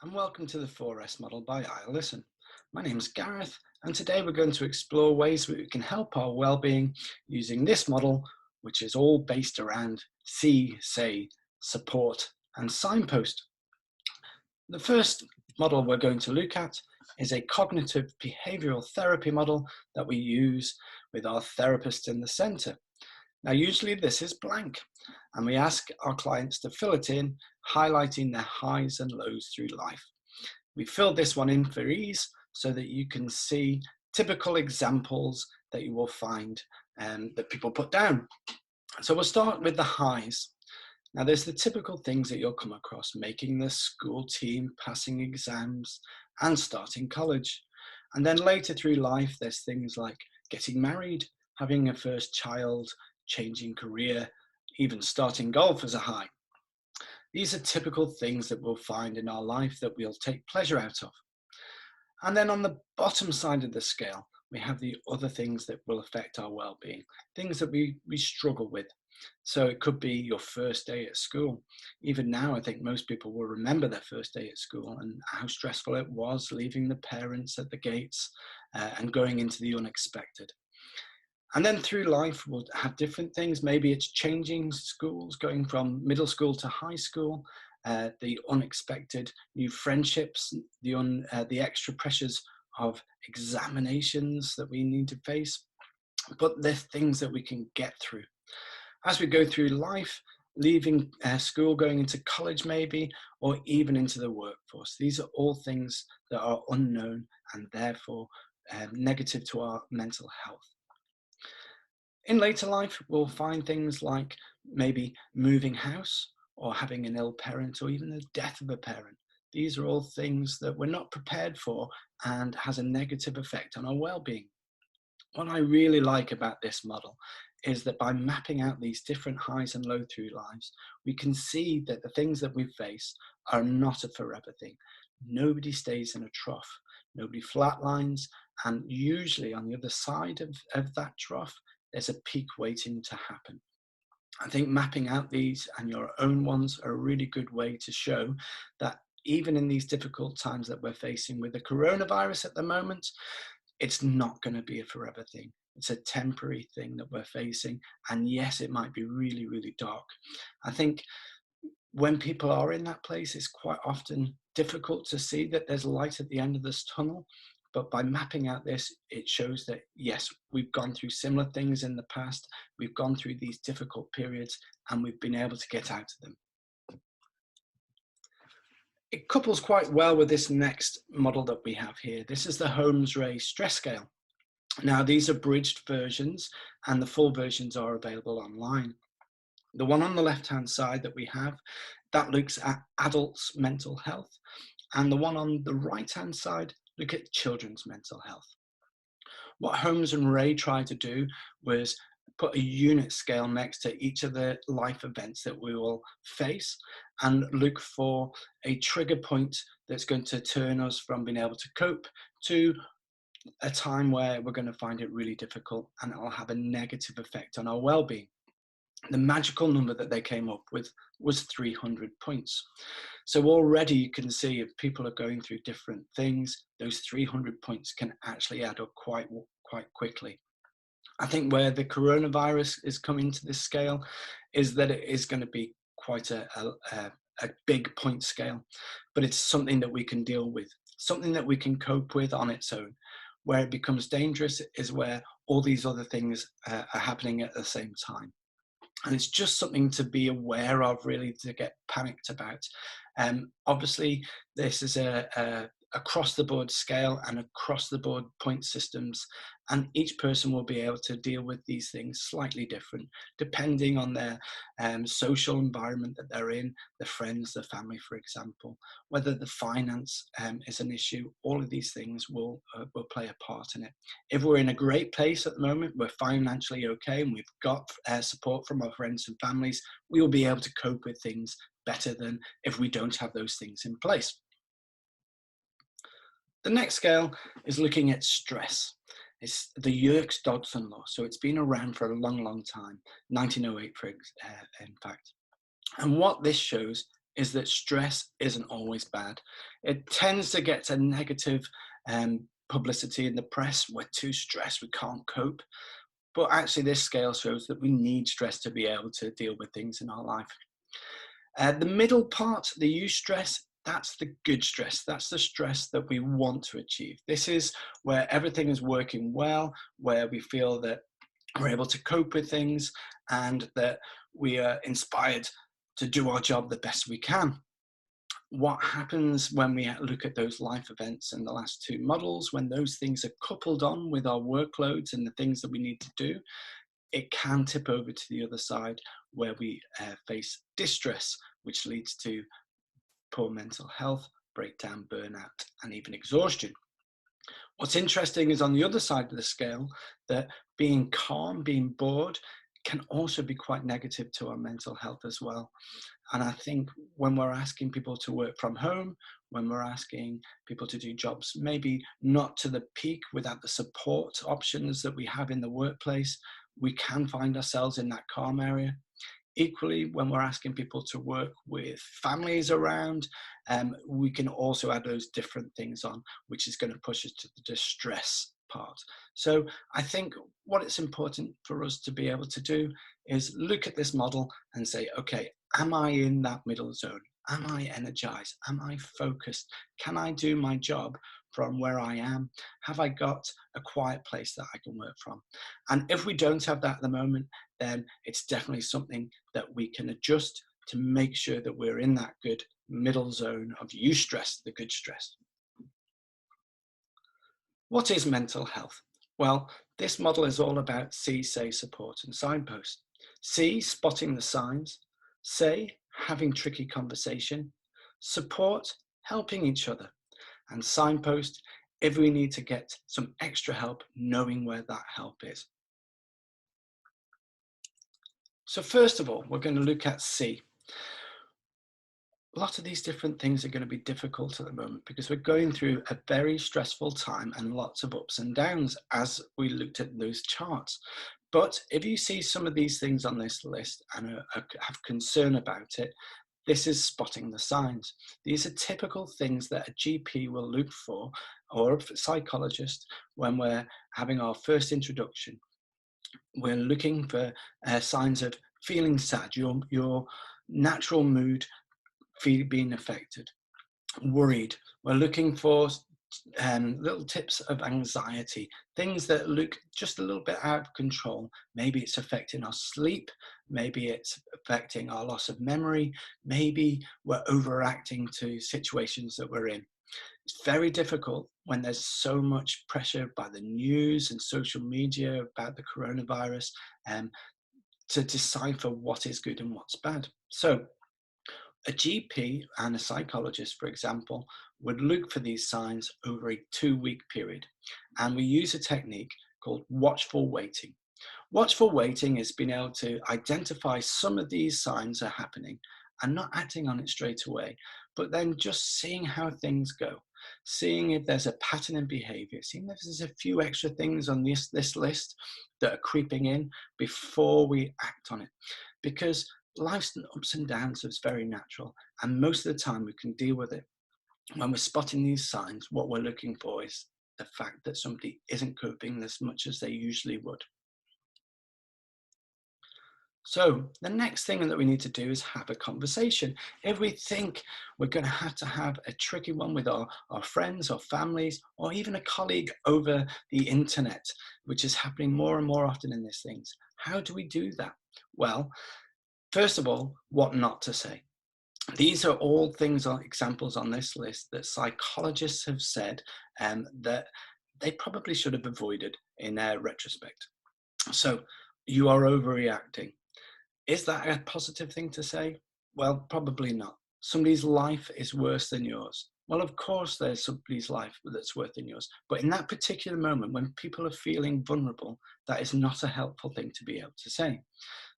And welcome to the 4S model by iListen. My name is Gareth, and today we're going to explore ways that we can help our well-being using this model, which is all based around see, say, support, and signpost. The first model we're going to look at is a cognitive behavioural therapy model that we use with our therapist in the centre. Now, usually this is blank, and we ask our clients to fill it in, highlighting their highs and lows through life. We filled this one in for ease so that you can see typical examples that you will find that people put down. So we'll start with the highs. Now, there's the typical things that you'll come across: making the school team, passing exams, and starting college. And then later through life, there's things like getting married, having a first child, changing career, even starting golf as a high. These are typical things that we'll find in our life that we'll take pleasure out of. And then on the bottom side of the scale, we have the other things that will affect our well-being, things that we struggle with. So it could be your first day at school. Even now, I think most people will remember their first day at school and how stressful it was leaving the parents at the gates and going into the unexpected. And then through life, we'll have different things. Maybe it's changing schools, going from middle school to high school, the unexpected new friendships, the extra pressures of examinations that we need to face. But they're things that we can get through. As we go through life, leaving school, going into college maybe, or even into the workforce. These are all things that are unknown and therefore negative to our mental health. In later life, we'll find things like maybe moving house or having an ill parent or even the death of a parent. These are all things that we're not prepared for and has a negative effect on our well-being. What I really like about this model is that by mapping out these different highs and lows through lives, we can see that the things that we face are not a forever thing. Nobody stays in a trough, nobody flatlines, and usually on the other side of that trough, there's a peak waiting to happen. I think mapping out these and your own ones are a really good way to show that even in these difficult times that we're facing with the coronavirus at the moment, it's not going to be a forever thing. It's a temporary thing that we're facing. And yes, it might be really, really dark. I think when people are in that place, it's quite often difficult to see that there's light at the end of this tunnel. But by mapping out this, it shows that, yes, we've gone through similar things in the past. We've gone through these difficult periods and we've been able to get out of them. It couples quite well with this next model that we have here. This is the Holmes-Rahe stress scale. Now, these are bridged versions and the full versions are available online. The one on the left-hand side that we have, that looks at adults' mental health. And the one on the right-hand side, look at children's mental health. What Holmes and Rahe tried to do was put a unit scale next to each of the life events that we will face and look for a trigger point that's going to turn us from being able to cope to a time where we're going to find it really difficult and it will have a negative effect on our well-being. The magical number that they came up with was 300 points. So already you can see if people are going through different things, those 300 points can actually add up quite quickly. I think where the coronavirus is coming to this scale is that it is going to be quite a big point scale, but it's something that we can deal with, something that we can cope with on its own. Where it becomes dangerous is where all these other things are happening at the same time. And it's just something to be aware of, really, to get panicked about. Obviously, this is a across the board scale and across the board point systems, and each person will be able to deal with these things slightly different depending on their social environment that they're in, their friends, their family, for example, whether the finance is an issue. All of these things will play a part in it. If we're in a great place at the moment, we're financially okay and we've got support from our friends and families, we will be able to cope with things better than if we don't have those things in place. The next scale is looking at stress. It's the Yerkes-Dodson law. So it's been around for a long, long time, 1908 in fact. And what this shows is that stress isn't always bad. It tends to get a negative publicity in the press. We're too stressed, we can't cope. But actually, this scale shows that we need stress to be able to deal with things in our life. The middle part, the eustress, that's the good stress. That's the stress that we want to achieve. This is where everything is working well, where we feel that we're able to cope with things and that we are inspired to do our job the best we can. What happens when we look at those life events in the last two models, when those things are coupled on with our workloads and the things that we need to do, it can tip over to the other side where we face distress, which leads to poor mental health, breakdown, burnout, and even exhaustion. What's interesting is on the other side of the scale that being calm, being bored, can also be quite negative to our mental health as well. And I think when we're asking people to work from home, when we're asking people to do jobs maybe not to the peak without the support options that we have in the workplace, we can find ourselves in that calm area. Equally, when we're asking people to work with families around, we can also add those different things on, which is going to push us to the distress part. So I think what it's important for us to be able to do is look at this model and say, okay, am I in that middle zone? Am I energized? Am I focused? Can I do my job from where I am? Have I got a quiet place that I can work from? And if we don't have that at the moment, then it's definitely something that we can adjust to make sure that we're in that good middle zone of eustress, the good stress. What is mental health? Well, this model is all about see, say, support, and signpost. See, spotting the signs. Say, having tricky conversation. Support, helping each other. And signpost, if we need to get some extra help, knowing where that help is. So first of all, we're going to look at C. A lot of these different things are going to be difficult at the moment because we're going through a very stressful time and lots of ups and downs as we looked at those charts. But if you see some of these things on this list and have concern about it, this is spotting the signs. These are typical things that a GP will look for, or a psychologist, when we're having our first introduction. We're looking for signs of feeling sad, your natural mood being affected, worried. We're looking for little tips of anxiety, things that look just a little bit out of control. Maybe it's affecting our sleep, maybe it's affecting our loss of memory, maybe we're overreacting to situations that we're in. It's very difficult when there's so much pressure by the news and social media about the coronavirus to decipher what is good and what's bad. So a GP and a psychologist, for example, would look for these signs over a 2-week period. And we use a technique called watchful waiting. Watchful waiting is being able to identify some of these signs are happening and not acting on it straight away, but then just seeing how things go, seeing if there's a pattern in behavior, seeing if there's a few extra things on this list that are creeping in before we act on it. Because life's ups and downs is very natural, and most of the time we can deal with it. When we're spotting these signs, what we're looking for is the fact that somebody isn't coping as much as they usually would. So the next thing that we need to do is have a conversation. If we think we're going to have a tricky one with our friends or families or even a colleague over the internet, which is happening more and more often in these things, how do we do that? Well, first of all, what not to say. These are all things, examples on this list that psychologists have said that they probably should have avoided in retrospect. So you are overreacting. Is that a positive thing to say? Well, probably not. Somebody's life is worse than yours. Well, of course, there's somebody's life that's worse than yours. But in that particular moment, when people are feeling vulnerable, that is not a helpful thing to be able to say.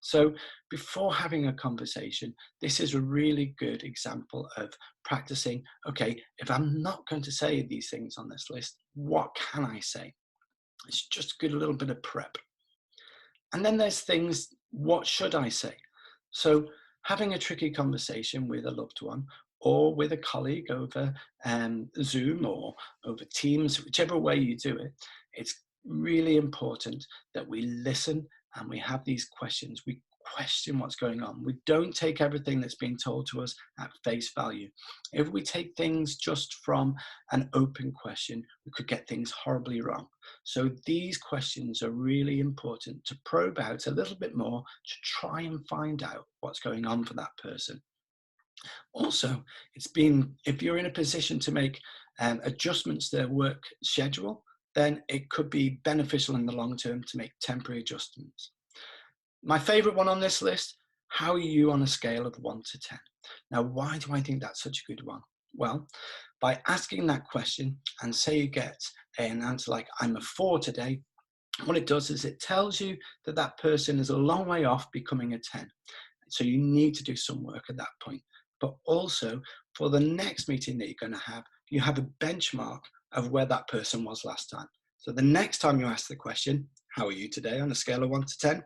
So before having a conversation, this is a really good example of practicing, okay, if I'm not going to say these things on this list, what can I say? It's just a little bit of prep. And then there's things, what should I say? So Having a tricky conversation with a loved one or with a colleague over Zoom or over Teams, whichever way you do it, it's really important that we listen and we have these questions. We question what's going on. We don't take everything that's being told to us at face value. If we take things just from an open question, we could get things horribly wrong. So these questions are really important to probe out a little bit more to try and find out what's going on for that person. Also, if you're in a position to make adjustments to their work schedule, then it could be beneficial in the long term to make temporary adjustments. My favorite one on this list, how are you on a scale of 1 to 10? Now, why do I think that's such a good one? Well, by asking that question and say you get an answer like, I'm a 4 today, what it does is it tells you that that person is a long way off becoming a 10. So you need to do some work at that point. But also, for the next meeting that you're going to have, you have a benchmark of where that person was last time. So the next time you ask the question, how are you today on a scale of 1 to 10?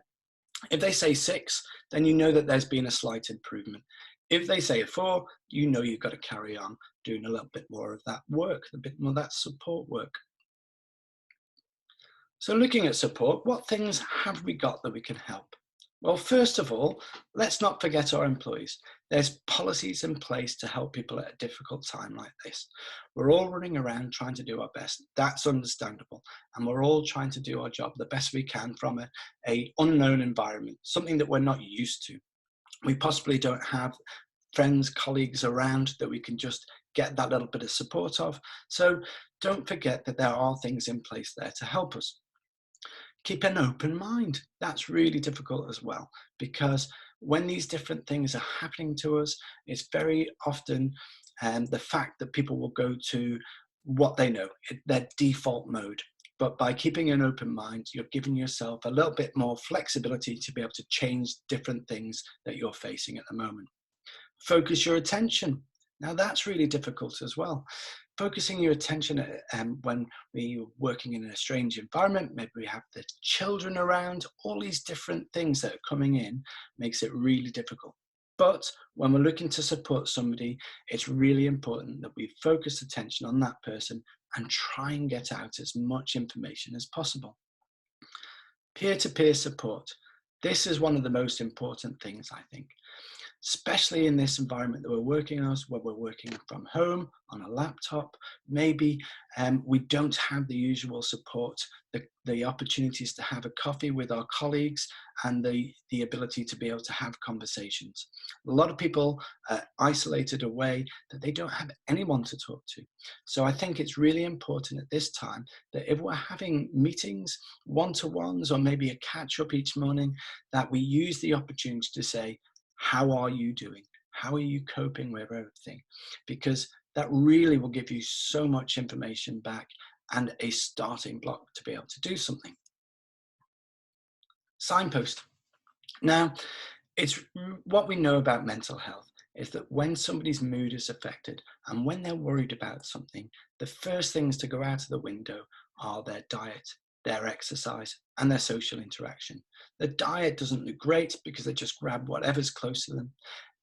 If they say 6, then you know that there's been a slight improvement. If they say a 4, you know you've got to carry on doing a little bit more of that work, a bit more of that support work. So looking at support, what things have we got that we can help? Well, first of all, let's not forget our employees. There's policies in place to help people at a difficult time like this. We're all running around trying to do our best. That's understandable. And we're all trying to do our job the best we can from a unknown environment, something that we're not used to. We possibly don't have friends, colleagues around that we can just get that little bit of support of. So don't forget that there are things in place there to help us. Keep an open mind. That's really difficult as well, because when these different things are happening to us, it's very often the fact that people will go to what they know, their default mode. But by keeping an open mind, you're giving yourself a little bit more flexibility to be able to change different things that you're facing at the moment. Focus your attention. Now that's really difficult as well. Focusing your attention when we're working in a strange environment, maybe we have the children around, all these different things that are coming in makes it really difficult. But when we're looking to support somebody, it's really important that we focus attention on that person and try and get out as much information as possible. Peer-to-peer support. This is one of the most important things, I think, especially in this environment that we're working on, where we're working from home on a laptop. Maybe we don't have the usual support, the opportunities to have a coffee with our colleagues and the ability to be able to have conversations. A lot of people are isolated away that they don't have anyone to talk to. So I think it's really important at this time that if we're having meetings, one-to-ones, or maybe a catch-up each morning, that we use the opportunity to say, how are you doing? How are you coping with everything? Because that really will give you so much information back and a starting block to be able to do something. Signpost. Now, it's what we know about mental health is that when somebody's mood is affected and when they're worried about something, the first things to go out of the window are their diet, their exercise, and their social interaction. The diet doesn't look great because they just grab whatever's close to them.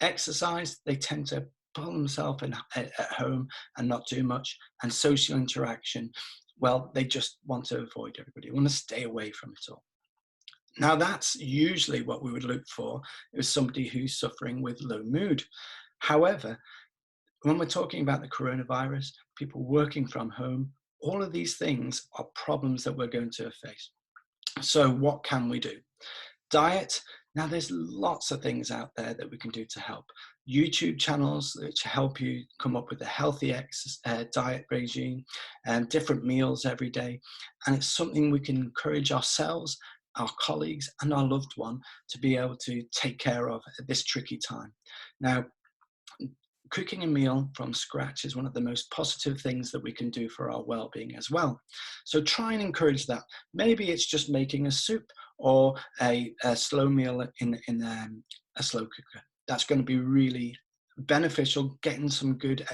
Exercise, they tend to pull themselves in at home and not do much. And social interaction, well, they just want to avoid everybody, want to stay away from it all. Now, that's usually what we would look for is somebody who's suffering with low mood. However, when we're talking about the coronavirus, people working from home, all of these things are problems that we're going to face. So what can we do? Diet. Now there's lots of things out there that we can do to help. YouTube channels which help you come up with a healthy diet regime and different meals every day. And it's something we can encourage ourselves, our colleagues and our loved one to be able to take care of at this tricky time. Now, cooking a meal from scratch is one of the most positive things that we can do for our well-being as well. So try and encourage that. Maybe it's just making a soup or a slow meal in a slow cooker. That's going to be really beneficial, getting some good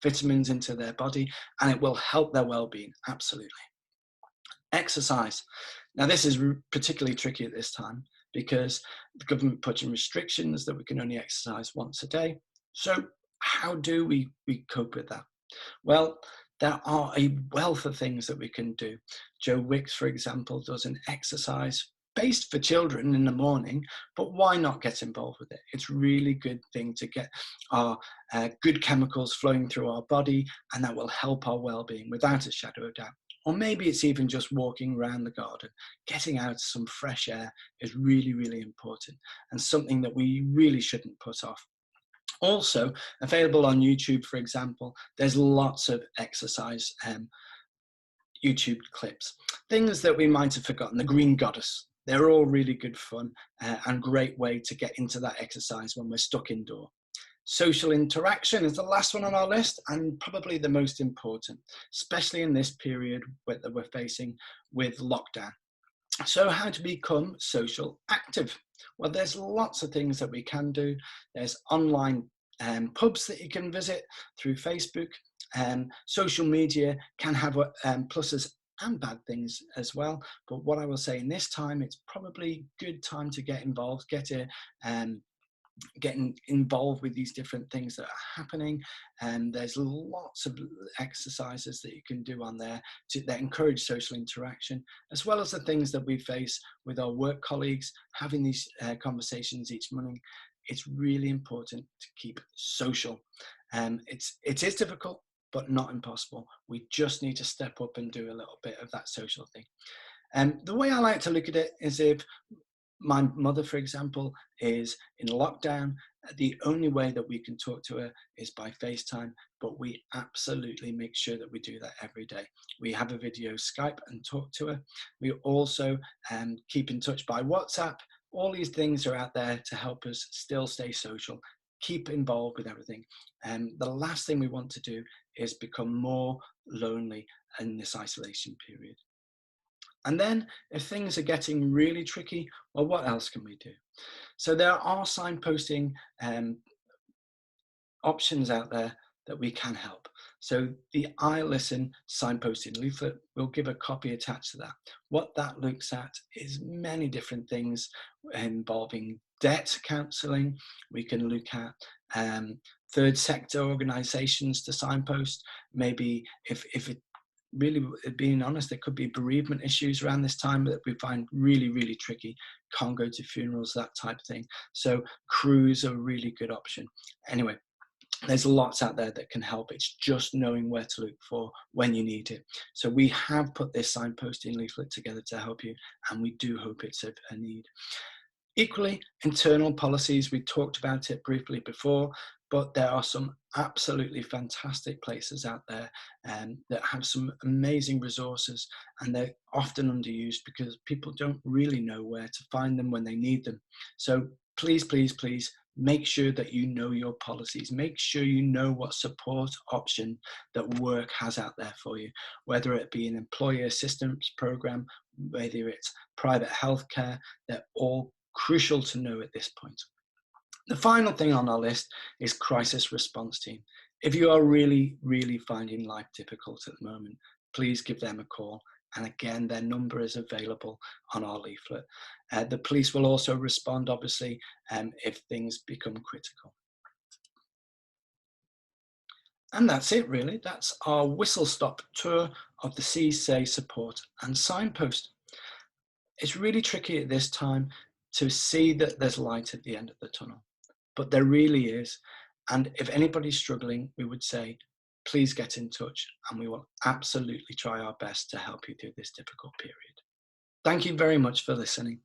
vitamins into their body, and it will help their well-being, absolutely. Exercise. Now this is particularly tricky at this time because the government put in restrictions that we can only exercise once a day. So how do we cope with that? Well, there are a wealth of things that we can do. Joe Wicks, for example, does an exercise based for children in the morning, but why not get involved with it? It's a really good thing to get our good chemicals flowing through our body, and that will help our well-being without a shadow of doubt. Or maybe it's even just walking around the garden. Getting out some fresh air is really, really important, and something that we really shouldn't put off. Also, available on YouTube, for example, there's lots of exercise YouTube clips. Things that we might have forgotten, the Green Goddess. They're all really good fun and great way to get into that exercise when we're stuck indoor. Social interaction is the last one on our list and probably the most important, especially in this period that we're facing with lockdown. So how to become social active? Well, there's lots of things that we can do. There's online pubs that you can visit through Facebook. Social media can have pluses and bad things as well. But what I will say in this time, it's probably good time to get involved, getting involved with these different things that are happening, and there's lots of exercises that you can do on there that encourage social interaction, as well as the things that we face with our work colleagues, having these conversations each morning. It's really important to keep social. It is difficult, but not impossible. We just need to step up and do a little bit of that social thing. The way I like to look at it is, if my mother, for example, is in lockdown, the only way that we can talk to her is by FaceTime, but we absolutely make sure that we do that every day. We have a video Skype and talk to her. We also keep in touch by WhatsApp. All these things are out there to help us still stay social, keep involved with everything. The last thing we want to do is become more lonely in this isolation period. And then if things are getting really tricky, well, what else can we do? So there are signposting options out there that we can help. So the I Listen signposting leaflet will give a copy attached to that. What that looks at is many different things involving debt counselling. We can look at third sector organisations to signpost. Maybe if it really, being honest, there could be bereavement issues around this time that we find really, really tricky. Can't go to funerals, that type of thing. So crews are a really good option. Anyway, there's lots out there that can help. It's just knowing where to look for when you need it. So we have put this signposting leaflet together to help you, and we do hope it's a need. Equally, internal policies, we talked about it briefly before, but there are some absolutely fantastic places out there that have some amazing resources, and they're often underused because people don't really know where to find them when they need them. So please, please, please make sure that you know your policies. Make sure you know what support option that work has out there for you, whether it be an employee assistance program, whether it's private healthcare. They're all crucial to know at this point. The final thing on our list is crisis response team. If you are really, really finding life difficult at the moment, please give them a call. And again, their number is available on our leaflet. The police will also respond, obviously, if things become critical. And that's it, really. That's our whistle-stop tour of the See, Say, Support and Signpost. It's really tricky at this time to see that there's light at the end of the tunnel, but there really is. And if anybody's struggling, we would say, please get in touch, and we will absolutely try our best to help you through this difficult period. Thank you very much for listening.